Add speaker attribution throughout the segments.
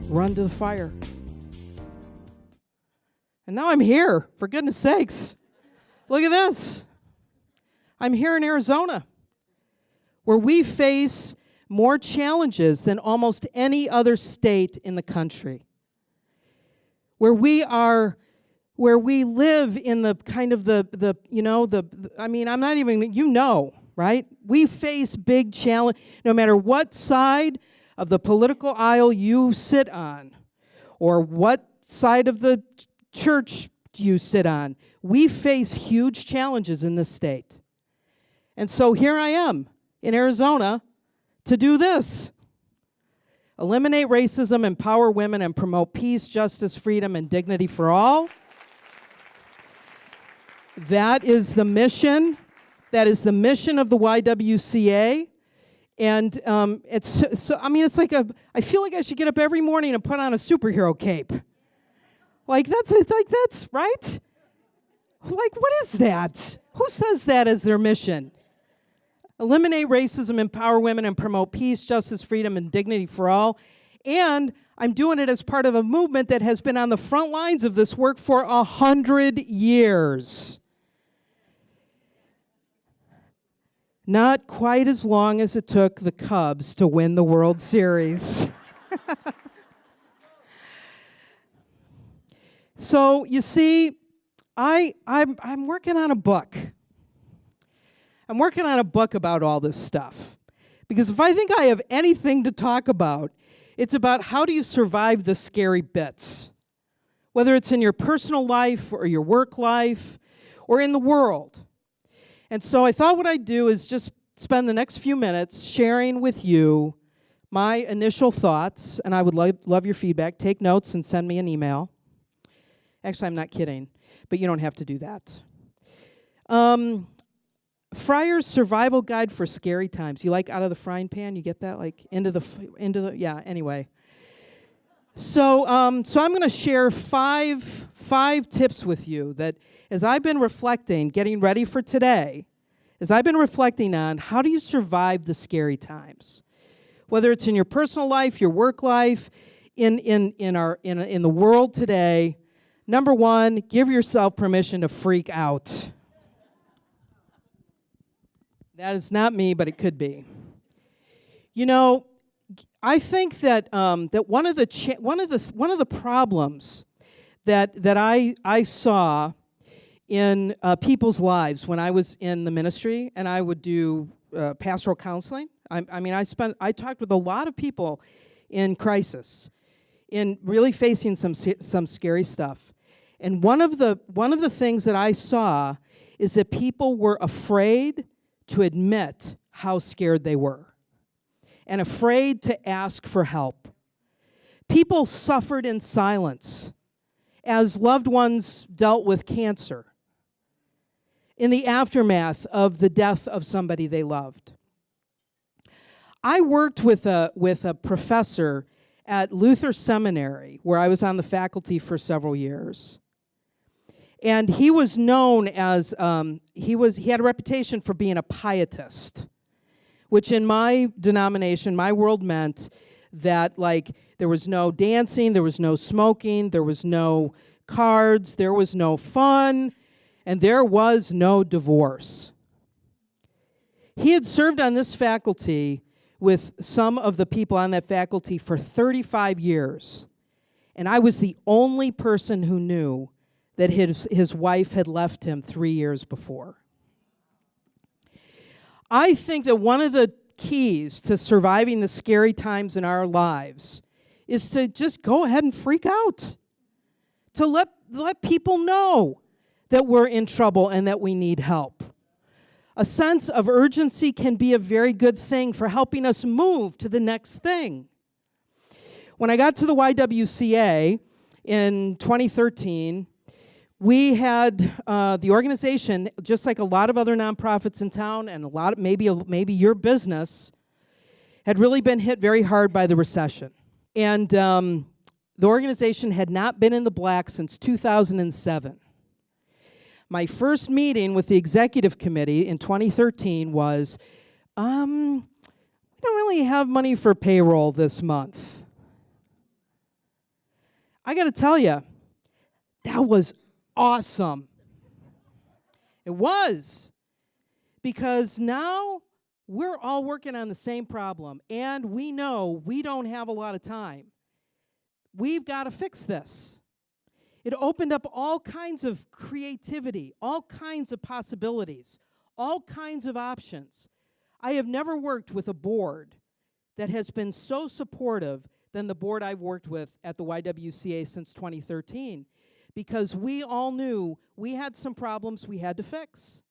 Speaker 1: run to the fire. And now I'm here, for goodness sakes. Look at this. I'm here in Arizona, where we face more challenges than almost any other state in the country. Where we live in the kind of I'm not even, right? We face big challenge, no matter what side of the political aisle you sit on, or what side of the church you sit on. We face huge challenges in this state. And so here I am in Arizona to do this. Eliminate racism, empower women, and promote peace, justice, freedom, and dignity for all. That is the mission. That is the mission of the YWCA. And I feel like I should get up every morning and put on a superhero cape. That's right? What is that? Who says that as their mission? Eliminate racism, empower women, and promote peace, justice, freedom, and dignity for all. And I'm doing it as part of a movement that has been on the front lines of this work for 100 years. Not quite as long as it took the Cubs to win the World Series. So, you see, I'm working on a book. I'm working on a book about all this stuff. Because if I think I have anything to talk about, it's about how do you survive the scary bits. Whether it's in your personal life or your work life or in the world. And so I thought what I'd do is just spend the next few minutes sharing with you my initial thoughts, and I would love your feedback. Take notes and send me an email. Actually, I'm not kidding, but you don't have to do that. Friar's Survival Guide for Scary Times. You like out of the frying pan? You get that? Yeah, anyway. So I'm going to share five tips with you that as I've been reflecting, getting ready for today, as I've been reflecting on how do you survive the scary times? Whether it's in your personal life, your work life, in the world today. Number one, give yourself permission to freak out. That is not me, but it could be. I think that one of the problems that I saw in people's lives when I was in the ministry and I would do pastoral counseling. I talked with a lot of people in crisis, in really facing some scary stuff. And one of the things that I saw is that people were afraid to admit how scared they were and afraid to ask for help. People suffered in silence as loved ones dealt with cancer in the aftermath of the death of somebody they loved. I worked with a professor at Luther Seminary, where I was on the faculty for several years. And he was known as, he had a reputation for being a pietist, which in my denomination, my world meant that there was no dancing, there was no smoking, there was no cards, there was no fun, and there was no divorce. He had served on this faculty with some of the people on that faculty for 35 years, and I was the only person who knew that his wife had left him 3 years before. I think that one of the keys to surviving the scary times in our lives is to just go ahead and freak out. To let people know that we're in trouble and that we need help. A sense of urgency can be a very good thing for helping us move to the next thing. When I got to the YWCA in 2013, we had the organization, just like a lot of other nonprofits in town and a lot of maybe your business, had really been hit very hard by the recession. And the organization had not been in the black since 2007. My first meeting with the executive committee in 2013 was, we don't really have money for payroll this month. I got to tell you, that was awesome. It was. Because now we're all working on the same problem, and we know we don't have a lot of time. We've got to fix this. It opened up all kinds of creativity, all kinds of possibilities, all kinds of options. I have never worked with a board that has been so supportive than the board I've worked with at the YWCA since 2013, because we all knew we had some problems we had to fix.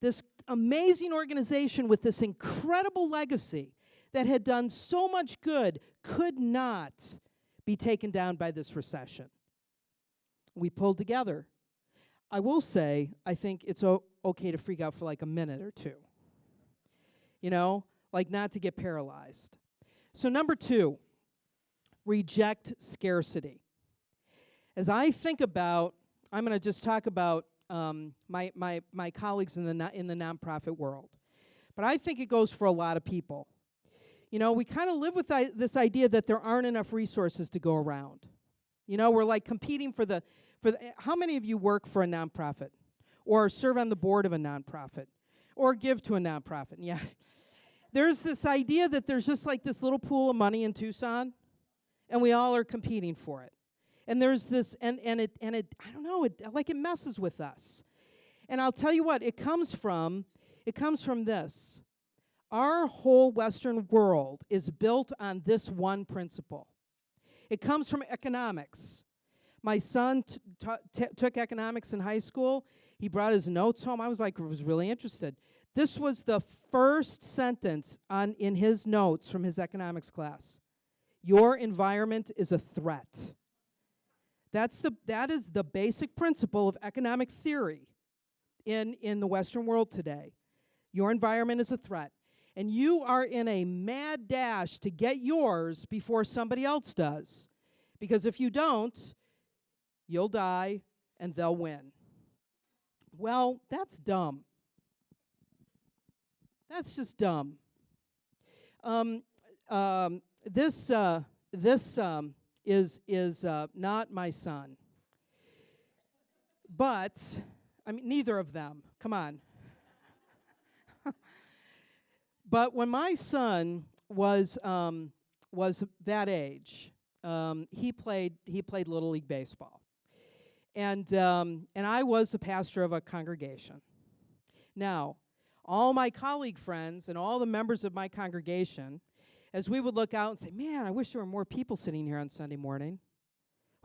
Speaker 1: This amazing organization with this incredible legacy that had done so much good could not be taken down by this recession. We pulled together. I will say, I think it's okay to freak out for like a minute or two. You know, like not to get paralyzed. So number 2, reject scarcity. As I think about, I'm going to just talk about my colleagues in the nonprofit world. But I think it goes for a lot of people. You know, we kind of live with this idea that there aren't enough resources to go around. You know, we're like competing for the how many of you work for a nonprofit or serve on the board of a nonprofit or give to a nonprofit? Yeah. There's this idea that there's just like this little pool of money in Tucson, and we all are competing for it. And there's this, and it I don't know, it messes with us. And I'll tell you what, it comes from this. Our whole Western world is built on this one principle. It comes from economics. My son took economics in high school. He brought his notes home. I was really interested. This was the first sentence in his notes from his economics class. Your environment is a threat. That is the basic principle of economic theory in the Western world today. Your environment is a threat. And you are in a mad dash to get yours before somebody else does. Because if you don't, you'll die and they'll win. Well, that's dumb. That's just dumb. This is not my son. But, I mean, neither of them. Come on. But when my son was that age, he played Little League baseball, and I was the pastor of a congregation. Now, all my colleague friends and all the members of my congregation, as we would look out and say, "Man, I wish there were more people sitting here on Sunday morning."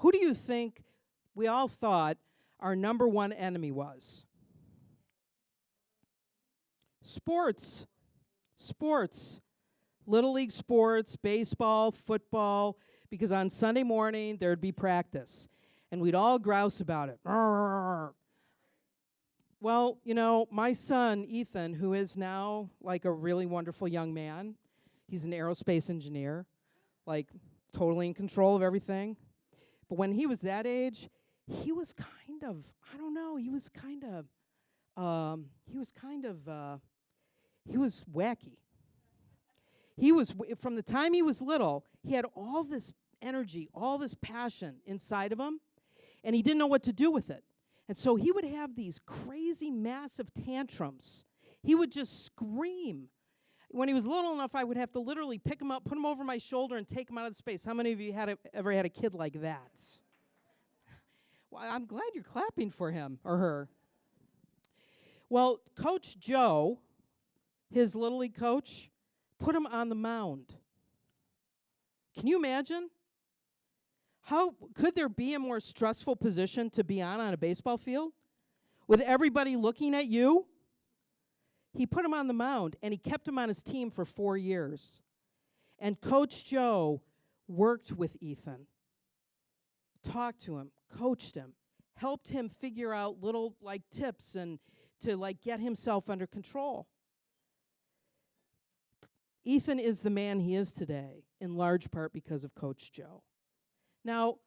Speaker 1: Who do you think we all thought our number one enemy was? Sports. Little League sports, baseball, football, because on Sunday morning there'd be practice, and we'd all grouse about it. Well, you know, my son, Ethan, who is now like a really wonderful young man, he's an aerospace engineer, like totally in control of everything. But when he was that age, he was kind of, I don't know, he was wacky. From the time he was little, he had all this energy, all this passion inside of him, and he didn't know what to do with it. And so he would have these crazy, massive tantrums. He would just scream. When he was little enough, I would have to literally pick him up, put him over my shoulder, and take him out of the space. How many of you ever had a kid like that? Well, I'm glad you're clapping for him or her. Well, Coach Joe, his Little League coach, put him on the mound. Can you imagine? How could there be a more stressful position to be on a baseball field with everybody looking at you? He put him on the mound, and he kept him on his team for 4 years. And Coach Joe worked with Ethan, talked to him, coached him, helped him figure out little like tips and to like get himself under control. Ethan is the man he is today, in large part because of Coach Joe. Now,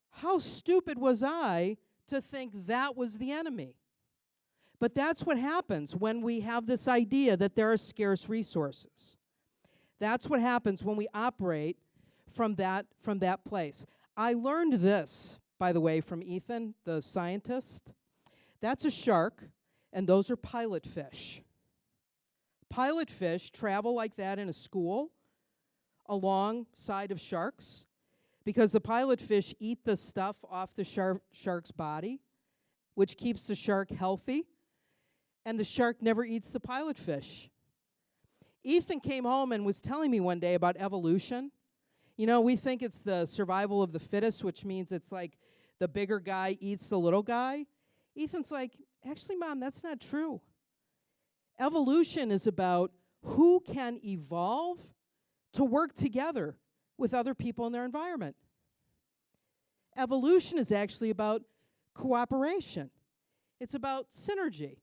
Speaker 1: how stupid was I to think that was the enemy? But that's what happens when we have this idea that there are scarce resources. That's what happens when we operate from that place. I learned this, by the way, from Ethan, the scientist. That's a shark, and those are pilot fish. Pilot fish travel like that in a school alongside of sharks because the pilot fish eat the stuff off the shark's body, which keeps the shark healthy, and the shark never eats the pilot fish. Ethan came home and was telling me one day about evolution. You know, we think it's the survival of the fittest, which means it's like the bigger guy eats the little guy. Ethan's like, actually, Mom, that's not true. Evolution is about who can evolve to work together with other people in their environment. Evolution is actually about cooperation. It's about synergy.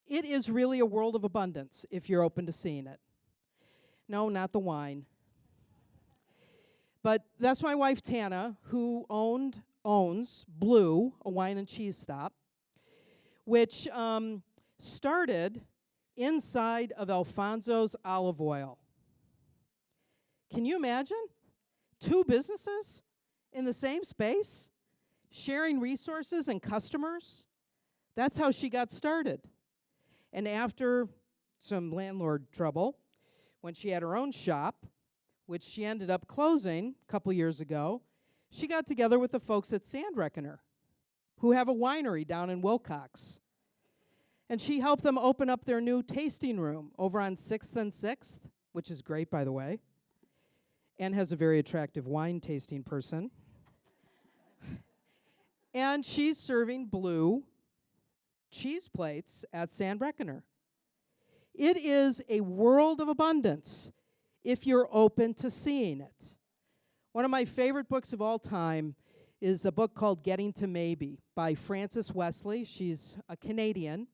Speaker 1: It is really a world of abundance if you're open to seeing it. No, not the wine. But that's my wife, Tana, who owns Blue, a wine and cheese stop, which started inside of Alfonso's olive oil. Can you imagine? 2 businesses in the same space, sharing resources and customers. That's how she got started. And after some landlord trouble, when she had her own shop, which she ended up closing a couple years ago, she got together with the folks at Sand Reckoner, who have a winery down in Wilcox. And she helped them open up their new tasting room over on 6th and 6th, which is great, by the way, and has a very attractive wine tasting person. And she's serving Blue cheese plates at Sand Reckoner. It is a world of abundance if you're open to seeing it. One of my favorite books of all time is a book called Getting to Maybe by Frances Wesley. She's a Canadian.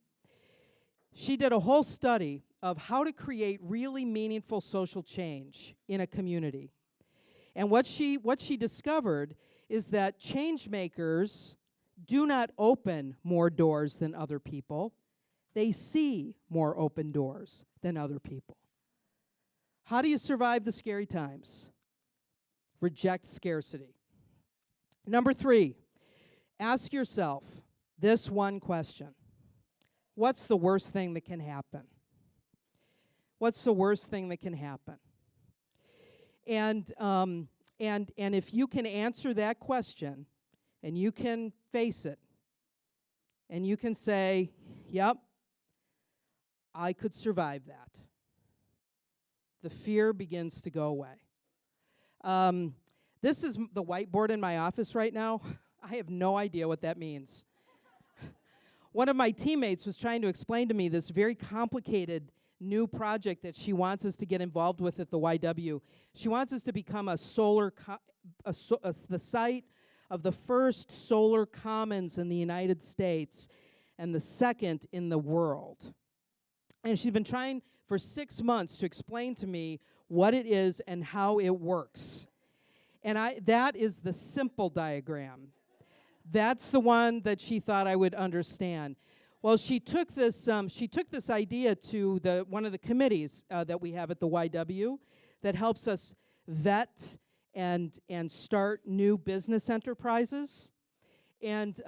Speaker 1: She did a whole study of how to create really meaningful social change in a community. And what she discovered is that change makers do not open more doors than other people. They see more open doors than other people. How do you survive the scary times? Reject scarcity. Number 3, ask yourself this one question. What's the worst thing that can happen? What's the worst thing that can happen? And if you can answer that question, and you can face it, and you can say, yep, I could survive that, the fear begins to go away. This is the whiteboard in my office right now. I have no idea what that means. One of my teammates was trying to explain to me this very complicated new project that she wants us to get involved with at the YW. She wants us to become the site of the first solar commons in the United States and the second in the world. And she's been trying for 6 months to explain to me what it is and how it works. And that is the simple diagram. That's the one that she thought I would understand. Well, she took this idea to one of the committees that we have at the YW that helps us vet and start new business enterprises. And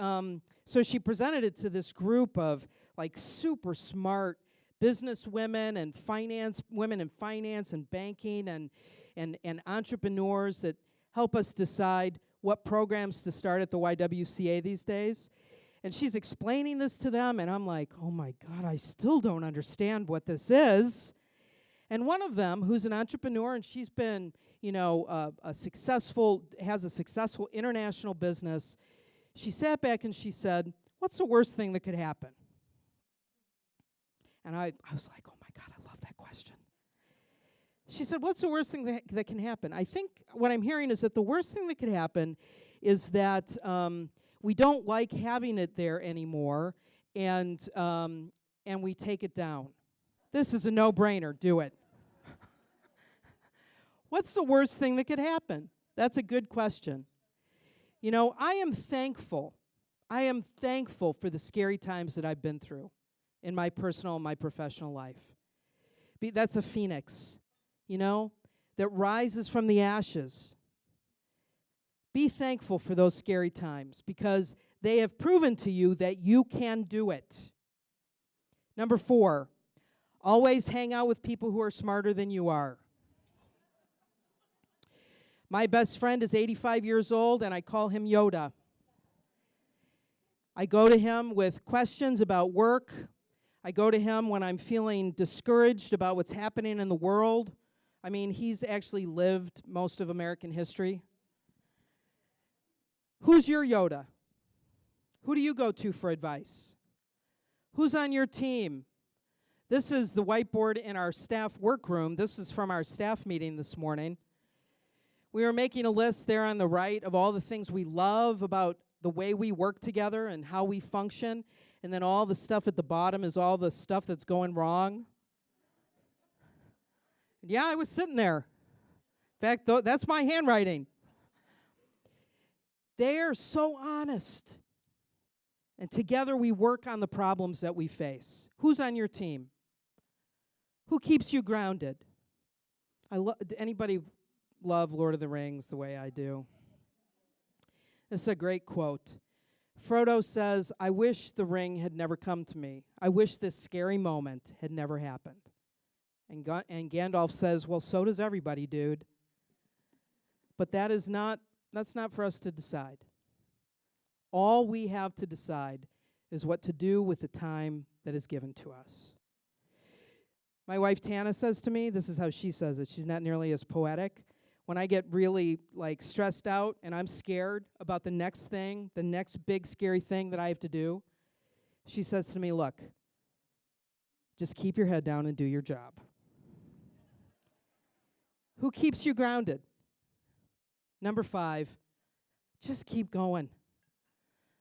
Speaker 1: so she presented it to this group of like super smart business women and women in finance and banking and entrepreneurs that help us decide what programs to start at the YWCA these days. And she's explaining this to them, and I'm like, oh my God, I still don't understand what this is. And one of them, who's an entrepreneur, and she's been, has a successful international business, she sat back and she said, what's the worst thing that could happen? And I was like, oh my God, I love that question. She said, what's the worst thing that can happen? I think what I'm hearing is that the worst thing that could happen is that we don't like having it there anymore, and we take it down. This is a no-brainer. Do it. What's the worst thing that could happen? That's a good question. I am thankful. I am thankful for the scary times that I've been through in my personal and my professional life. That's a phoenix. that rises from the ashes. Be thankful for those scary times because they have proven to you that you can do it. Number 4, always hang out with people who are smarter than you are. My best friend is 85 years old, and I call him Yoda. I go to him with questions about work. I go to him when I'm feeling discouraged about what's happening in the world. I mean, he's actually lived most of American history. Who's your Yoda? Who do you go to for advice? Who's on your team? This is the whiteboard in our staff workroom. This is from our staff meeting this morning. We were making a list there on the right of all the things we love about the way we work together and how we function. And then all the stuff at the bottom is all the stuff that's going wrong. And yeah, I was sitting there. In fact, that's my handwriting. They are so honest. And together we work on the problems that we face. Who's on your team? Who keeps you grounded? Anybody love Lord of the Rings the way I do? This is a great quote. Frodo says, "I wish the ring had never come to me. I wish this scary moment had never happened." And Gandalf says, "Well, so does everybody, dude." But that's not for us to decide. All we have to decide is what to do with the time that is given to us. My wife Tana says to me, this is how she says it. She's not nearly as poetic. When I get really stressed out and I'm scared about the next thing, the next big scary thing that I have to do, she says to me, "Look, just keep your head down and do your job." Who keeps you grounded? Number 5, just keep going.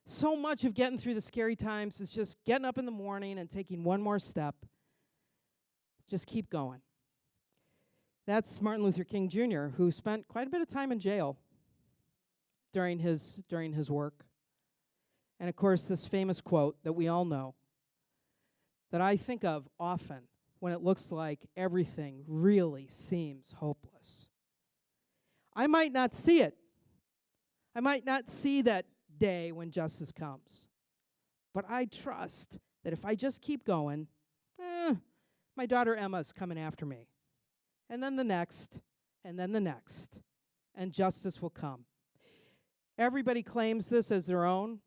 Speaker 1: So much of getting through the scary times is just getting up in the morning and taking one more step. Just keep going. That's Martin Luther King Jr., who spent quite a bit of time in jail during his work. And of course, this famous quote that we all know, that I think of often when it looks like everything really seems hopeless. I might not see it. I might not see that day when justice comes. But I trust that if I just keep going, my daughter Emma's coming after me. And then the next, and then the next, and justice will come. Everybody claims this as their own.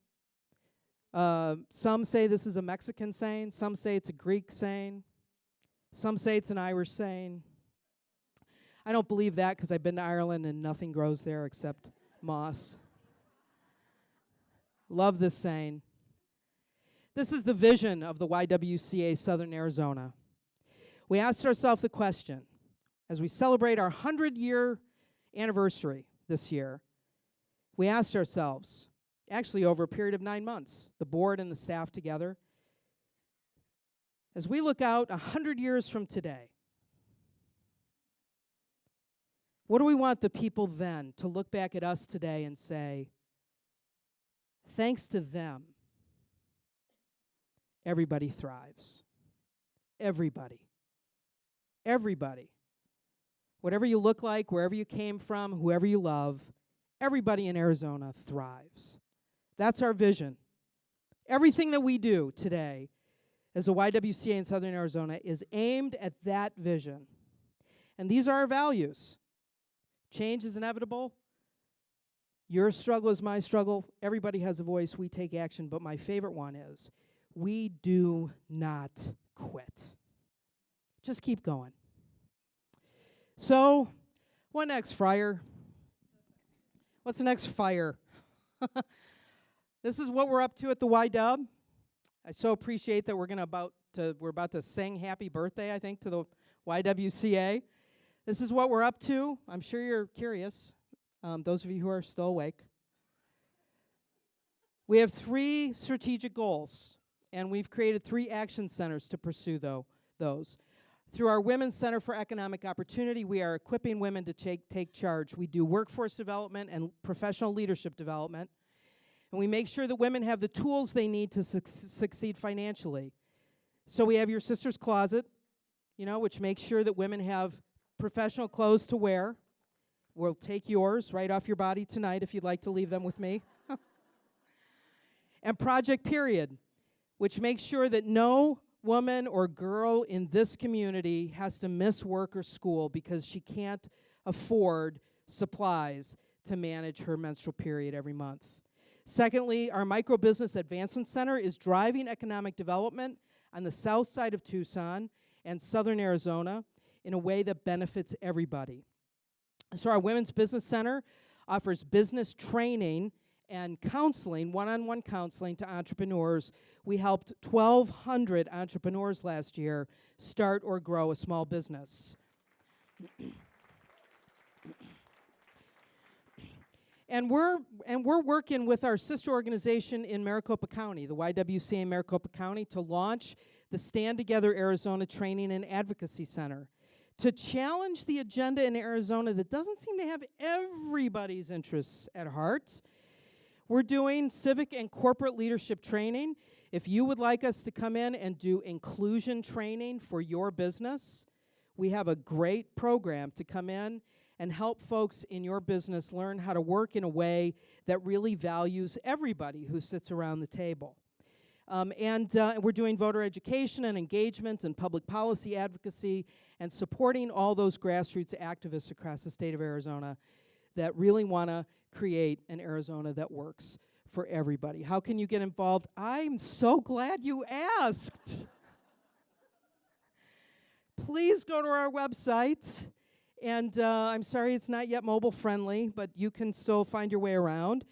Speaker 1: Some say this is a Mexican saying. Some say it's a Greek saying. Some say it's an Irish saying. I don't believe that because I've been to Ireland and nothing grows there except moss. Love this saying. This is the vision of the YWCA Southern Arizona. We asked ourselves the question, as we celebrate our 100-year anniversary this year, we asked ourselves, actually over a period of 9 months, the board and the staff together, as we look out 100 years from today, what do we want the people then to look back at us today and say, thanks to them, everybody thrives. Everybody. Everybody. Whatever you look like, wherever you came from, whoever you love, everybody in Arizona thrives. That's our vision. Everything that we do today as a YWCA in Southern Arizona is aimed at that vision. And these are our values. Change is inevitable. Your struggle is my struggle. Everybody has a voice. We take action. But my favorite one is, we do not quit. Just keep going. So, what next, Friar? What's the next fire? This is what we're up to at the YW. I so appreciate that we're about to sing happy birthday, I think, to the YWCA. This is what we're up to. I'm sure you're curious, those of you who are still awake. We have 3 strategic goals, and we've created 3 action centers to pursue those. Through our Women's Center for Economic Opportunity, we are equipping women to take charge. We do workforce development and professional leadership development, and we make sure that women have the tools they need to succeed financially. So we have your Sister's Closet, which makes sure that women have professional clothes to wear. We'll take yours right off your body tonight if you'd like to leave them with me. And Project Period, which makes sure that no woman or girl in this community has to miss work or school because she can't afford supplies to manage her menstrual period every month. Secondly, our Microbusiness Advancement Center is driving economic development on the south side of Tucson and southern Arizona in a way that benefits everybody. So our Women's Business Center offers business training and counseling, one-on-one counseling to entrepreneurs. We helped 1,200 entrepreneurs last year start or grow a small business. And we're working with our sister organization in Maricopa County, the YWCA in Maricopa County, to launch the Stand Together Arizona Training and Advocacy Center, to challenge the agenda in Arizona that doesn't seem to have everybody's interests at heart. We're doing civic and corporate leadership training. If you would like us to come in and do inclusion training for your business, we have a great program to come in and help folks in your business learn how to work in a way that really values everybody who sits around the table. We're doing voter education and engagement and public policy advocacy and supporting all those grassroots activists across the state of Arizona that really want to create an Arizona that works for everybody. How can you get involved? I'm so glad you asked. Please go to our website. And I'm sorry it's not yet mobile friendly, but you can still find your way around.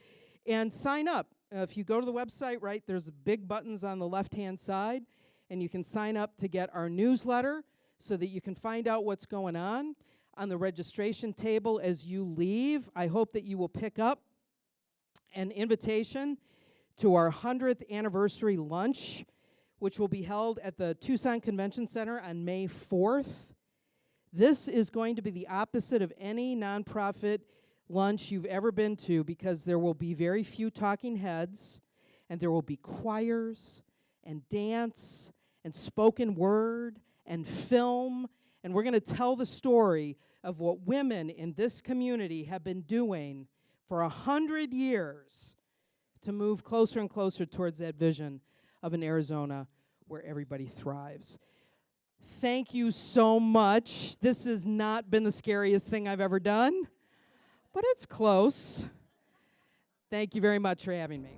Speaker 1: And sign up. If you go to the website, right, there's big buttons on the left-hand side, and you can sign up to get our newsletter so that you can find out what's going on. On the registration table as you leave, I hope that you will pick up an invitation to our 100th anniversary lunch, which will be held at the Tucson Convention Center on May 4th. This is going to be the opposite of any nonprofit lunch you've ever been to because there will be very few talking heads, and there will be choirs and dance and spoken word and film, and we're going to tell the story of what women in this community have been doing for 100 years to move closer and closer towards that vision of an Arizona where everybody thrives. Thank you so much. This has not been the scariest thing I've ever done, but it's close. Thank you very much for having me.